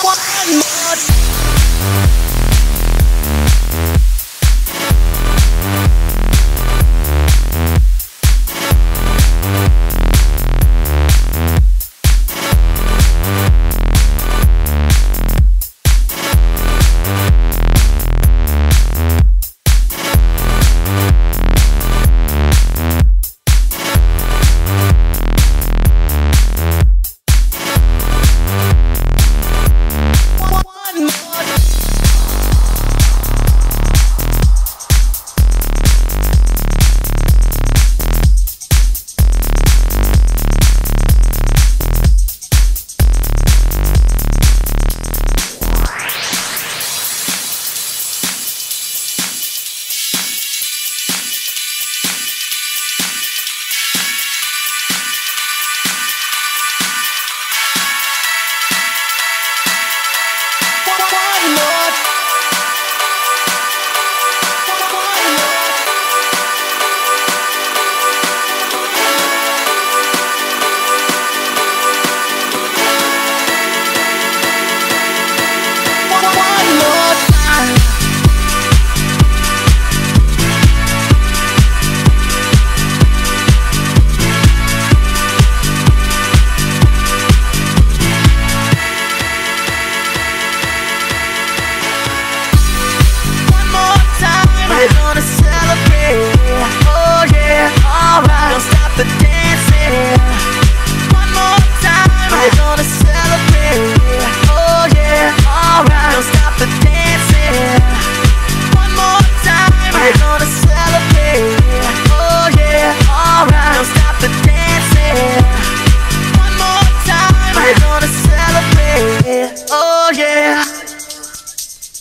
One more.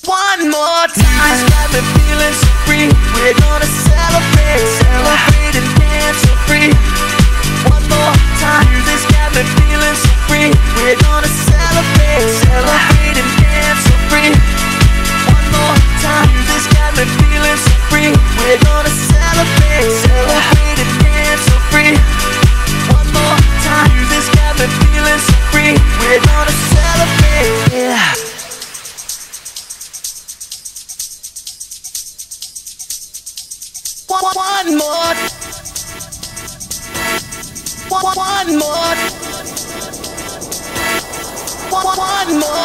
One more time, it's got me feeling so free. We're gonna celebrate, celebrate and dance so free. One more time, this got me feeling so free. We're gonna celebrate, celebrate and dance so free. One more time, this got me feeling so free. We're gonna celebrate, celebrate and dance so free. One more time, this got me feeling so free. We're gonna celebrate. One more. One more. One more.